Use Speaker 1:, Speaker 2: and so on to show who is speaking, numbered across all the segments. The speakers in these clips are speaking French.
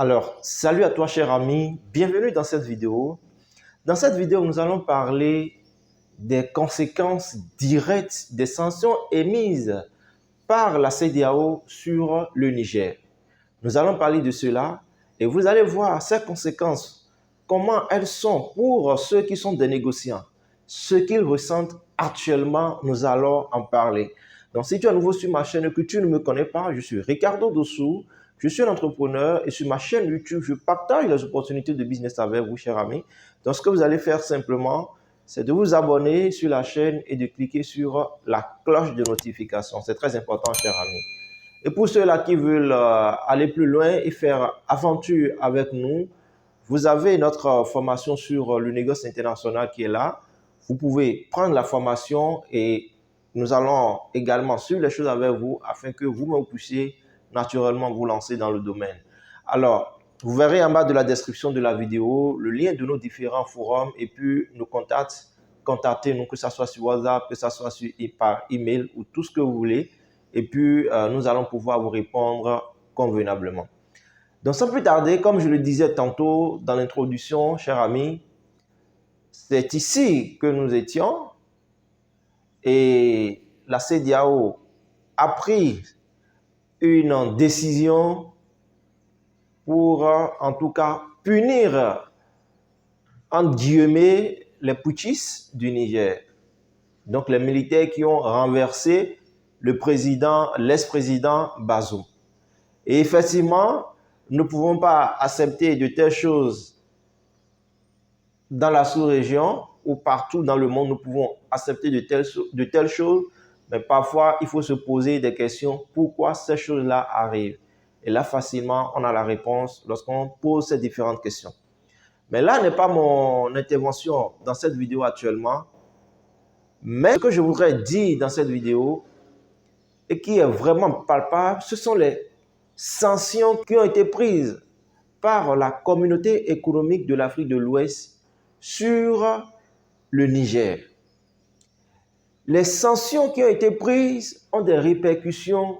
Speaker 1: Alors, salut à toi cher ami, bienvenue dans cette vidéo. Dans cette vidéo, nous allons parler des conséquences directes des sanctions émises par la CEDEAO sur le Niger. Nous allons parler de cela et vous allez voir ces conséquences, comment elles sont pour ceux qui sont des négociants. Ce qu'ils ressentent actuellement, nous allons en parler. Donc, si tu es nouveau sur ma chaîne et que tu ne me connais pas, je suis Ricardo Dossou, je suis un entrepreneur et sur ma chaîne YouTube, je partage les opportunités de business avec vous, chers amis. Donc, ce que vous allez faire simplement, c'est de vous abonner sur la chaîne et de cliquer sur la cloche de notification. C'est très important, chers amis. Et pour ceux-là qui veulent aller plus loin et faire aventure avec nous, vous avez notre formation sur le négoce international qui est là. Vous pouvez prendre la formation et nous allons également suivre les choses avec vous afin que vous puissiez naturellement vous lancer dans le domaine. Alors, vous verrez en bas de la description de la vidéo le lien de nos différents forums et puis nous contactez-nous, que ce soit sur WhatsApp, que ce soit par email ou tout ce que vous voulez. Et puis, nous allons pouvoir vous répondre convenablement. Donc, sans plus tarder, comme je le disais tantôt dans l'introduction, chers amis, c'est ici que nous étions et la CEDEAO a pris une décision pour, en tout cas, punir, entre guillemets, les putschistes du Niger. Donc, les militaires qui ont renversé l'ex-président Bazoum. Et effectivement, nous ne pouvons pas accepter de telles choses dans la sous-région ou partout dans le monde. Nous pouvons accepter de telles choses, mais parfois, il faut se poser des questions. Pourquoi ces choses-là arrivent? Et là, facilement, on a la réponse lorsqu'on pose ces différentes questions. Mais là n'est pas mon intervention dans cette vidéo actuellement. Mais ce que je voudrais dire dans cette vidéo et qui est vraiment palpable, ce sont les sanctions qui ont été prises par la communauté économique de l'Afrique de l'Ouest sur le Niger. Les sanctions qui ont été prises ont des répercussions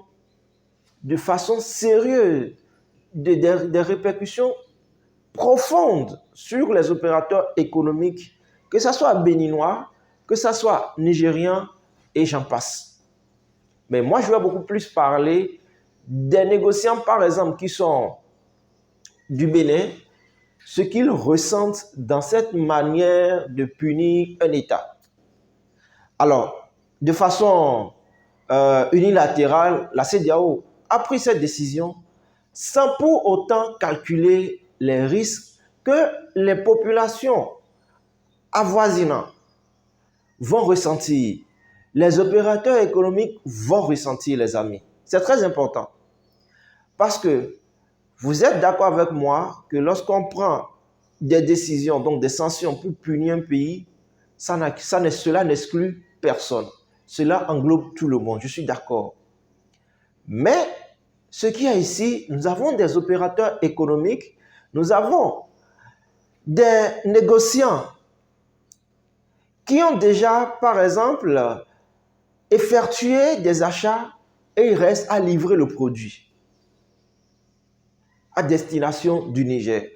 Speaker 1: de façon sérieuse, des répercussions profondes sur les opérateurs économiques, que ce soit béninois, que ce soit nigérien et j'en passe. Mais moi, je vais beaucoup plus parler des négociants, par exemple, qui sont du Bénin, ce qu'ils ressentent dans cette manière de punir un État. Alors, de façon unilatérale, la CEDEAO a pris cette décision sans pour autant calculer les risques que les populations avoisinantes vont ressentir. Les opérateurs économiques vont ressentir, les amis. C'est très important. Parce que vous êtes d'accord avec moi que lorsqu'on prend des décisions, donc des sanctions pour punir un pays, cela n'exclut personne. Cela englobe tout le monde, je suis d'accord. Mais ce qu'il y a ici, nous avons des opérateurs économiques, nous avons des négociants qui ont déjà, par exemple, effectué des achats et il reste à livrer le produit à destination du Niger.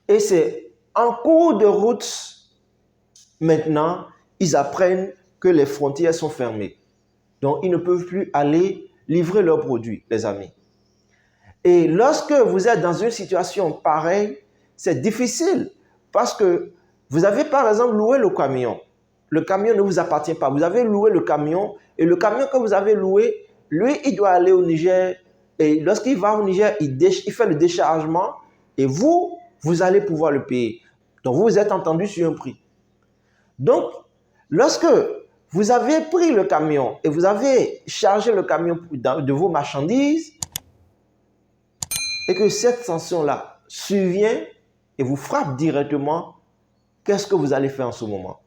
Speaker 1: Et c'est en cours de route, maintenant, ils apprennent que les frontières sont fermées. Donc, ils ne peuvent plus aller livrer leurs produits, les amis. Et lorsque vous êtes dans une situation pareille, c'est difficile parce que vous avez, par exemple, loué le camion. Le camion ne vous appartient pas. Vous avez loué le camion et le camion que vous avez loué, lui, il doit aller au Niger. Et lorsqu'il va au Niger, il fait le déchargement et vous allez pouvoir le payer. Donc, vous vous êtes entendu sur un prix. Donc, lorsque vous avez pris le camion et vous avez chargé le camion de vos marchandises et que cette sanction-là survient et vous frappe directement, qu'est-ce que vous allez faire en ce moment?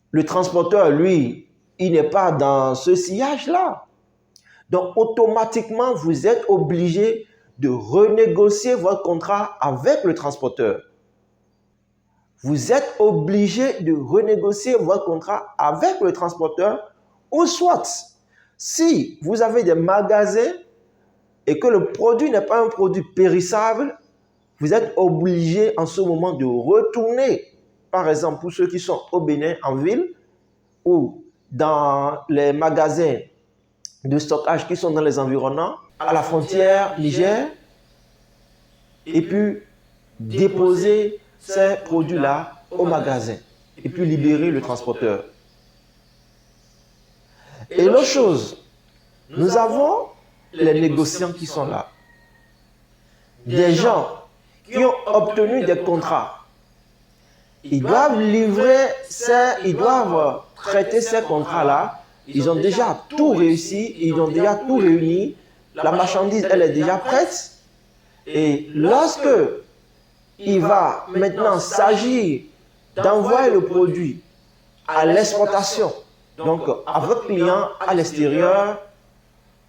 Speaker 1: Le transporteur, lui, il n'est pas dans ce sillage-là. Donc, automatiquement, vous êtes obligé de renégocier votre contrat avec le transporteur. Vous êtes obligé de renégocier votre contrat avec le transporteur ou soit Si vous avez des magasins et que le produit n'est pas un produit périssable, vous êtes obligé en ce moment de retourner, par exemple pour ceux qui sont au Bénin en ville ou dans les magasins de stockage qui sont dans les environnements, à la frontière Niger, et puis déposer ces produits-là au magasin et puis libérer le transporteur. Et l'autre chose, nous avons les négociants qui sont là. Des gens qui ont obtenu des contrats. Ils doivent ils doivent traiter ces contrats-là. Ils ont déjà tout réussi, ils ont déjà tout réuni. La marchandise, elle est déjà prête. Et lorsque il va maintenant s'agir d'envoyer le produit à l'exportation, donc à votre client à l'extérieur,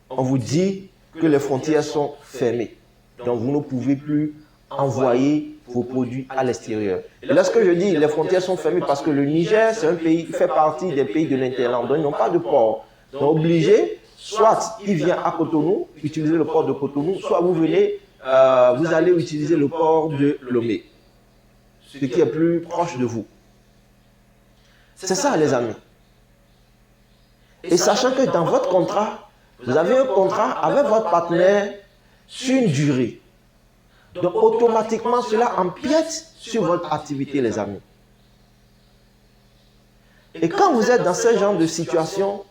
Speaker 1: on vous dit que les frontières sont fermées. Donc vous ne pouvez plus envoyer vos produits à l'extérieur. Et lorsque je dis les frontières sont fermées, parce que le Niger, c'est un pays qui fait partie des pays de l'Interland, donc ils n'ont pas de port. Donc obligé, soit il vient à Cotonou, utiliser le port de Cotonou, soit vous venez, vous allez utiliser le port de Lomé, ce qui est plus proche de vous. C'est ça les amis. Et sachant que dans votre contrat, vous avez un contrat avec votre partenaire sur une durée. Donc automatiquement, cela empiète sur votre activité, les amis. Et quand vous êtes dans ce genre de situation,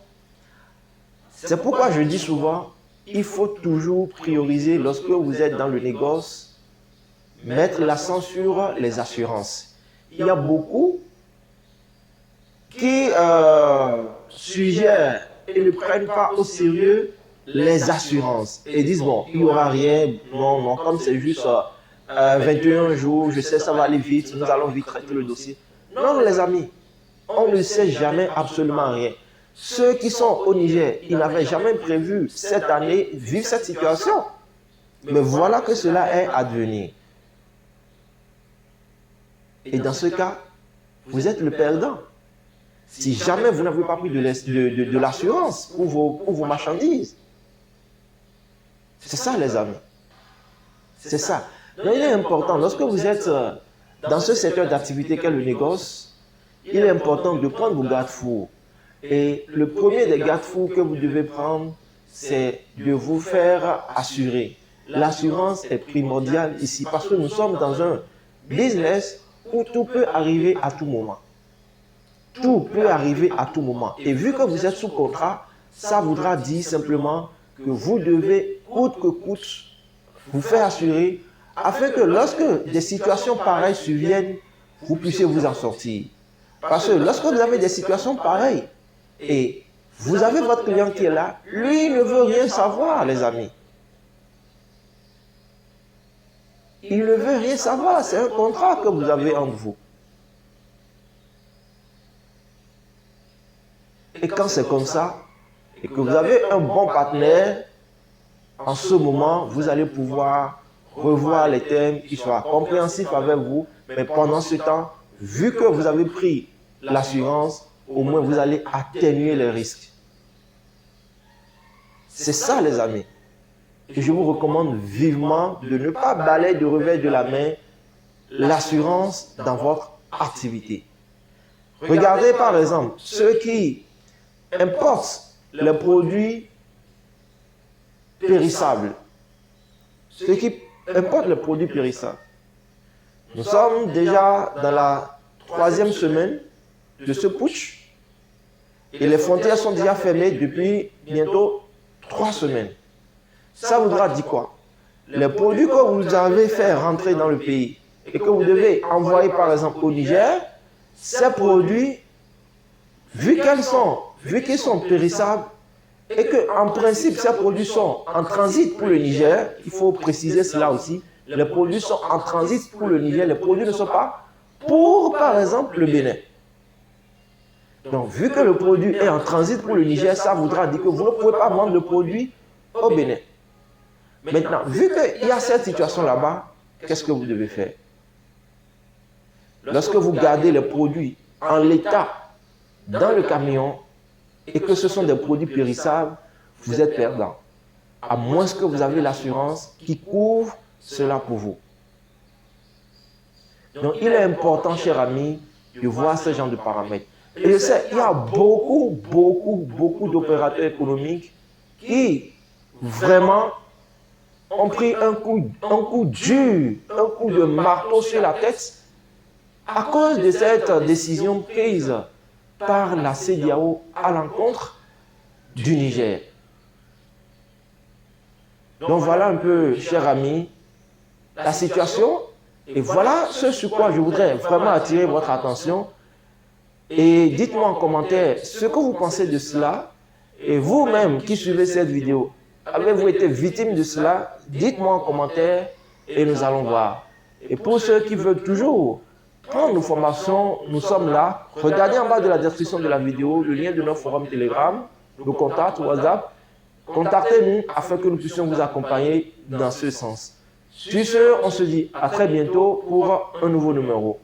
Speaker 1: c'est pourquoi je dis souvent, il faut toujours prioriser lorsque vous êtes dans le négoce, mettre l'accent sur les assurances. Il y a beaucoup qui suggèrent et ne prennent pas au sérieux les assurances et disent bon, il n'y aura rien, non, comme c'est juste 21 jours, je sais, ça va aller vite, nous allons vite traiter le dossier. Non, les amis, on ne sait jamais absolument rien. Ceux qui sont au Niger, ils n'avaient jamais prévu cette année vivre cette situation. Mais voilà que cela est advenu. Et dans ce cas, vous êtes le perdant. Si jamais vous n'avez pas pris de l'assurance pour vos marchandises. C'est ça, les amis. C'est ça. Donc, il est important, lorsque vous êtes dans ce secteur d'activité qu'est le négoce, il est important de prendre vos garde-fous. Et le premier des garde-fous que vous devez prendre, c'est de vous faire assurer. L'assurance est primordiale ici parce que nous sommes dans un business où tout peut arriver à tout moment. Tout peut arriver à tout moment. Et vu que vous êtes sous contrat, ça voudra dire simplement que vous devez, coûte que coûte, vous faire assurer afin que lorsque des situations pareilles surviennent, vous puissiez vous en sortir. Parce que lorsque vous avez des situations pareilles et vous avez votre client qui est là, lui ne veut rien savoir, les amis. Il ne veut rien savoir, c'est un contrat que vous avez entre vous. Et quand c'est comme ça, et que vous avez un bon partenaire, en ce moment, vous allez pouvoir revoir les thèmes, qui soient compréhensifs avec vous, mais pendant ce temps, vu que vous avez pris l'assurance, au moins vous allez atténuer les risques. C'est ça, les amis. Et je vous recommande vivement de ne pas balayer de revers de la main l'assurance dans votre activité. Regardez par exemple ceux qui importent les produits périssables. Ceux qui importent les produits périssables. Nous sommes déjà dans la 3e semaine de ce putsch et les frontières sont déjà fermées depuis bientôt 3 semaines. Ça voudra dire quoi? Les produits que vous avez fait rentrer dans le pays et que vous devez envoyer par exemple au Niger, ces produits, vu qu'ils sont périssables et qu'en principe ces produits sont en transit pour le Niger, il faut préciser cela aussi, les produits sont en transit pour le Niger, les produits ne sont pas pour par exemple le Bénin. Donc vu que le produit est en transit pour le Niger, ça voudra dire que vous ne pouvez pas vendre le produit au Bénin. Maintenant, vu qu'il y a cette situation là-bas, qu'est-ce que vous devez faire? Lorsque vous gardez les produits en l'état dans le camion et que ce sont des produits périssables, vous êtes perdant. À moins que vous avez l'assurance qui couvre cela pour vous. Donc, il est important, cher ami, de voir ce genre de paramètres. Et je sais, il y a beaucoup d'opérateurs économiques qui vraiment ont pris un coup dur, un coup de marteau sur la tête à cause de cette décision prise par la CEDEAO à l'encontre du Niger. Donc voilà un peu, chers amis, la situation. Et voilà ce sur quoi je voudrais vraiment attirer votre attention. Et dites-moi en commentaire ce que vous pensez de cela. Et vous-même qui suivez cette vidéo, avez-vous été victime de cela? Dites-moi en commentaire et nous allons voir. Et pour ceux qui veulent toujours prendre nos formations, nous sommes là. Regardez en bas de la description de la vidéo le lien de notre forum Telegram, nos contacts WhatsApp. Contactez-nous afin que nous puissions vous accompagner dans ce sens. Sur ce, on se dit à très bientôt pour un nouveau numéro.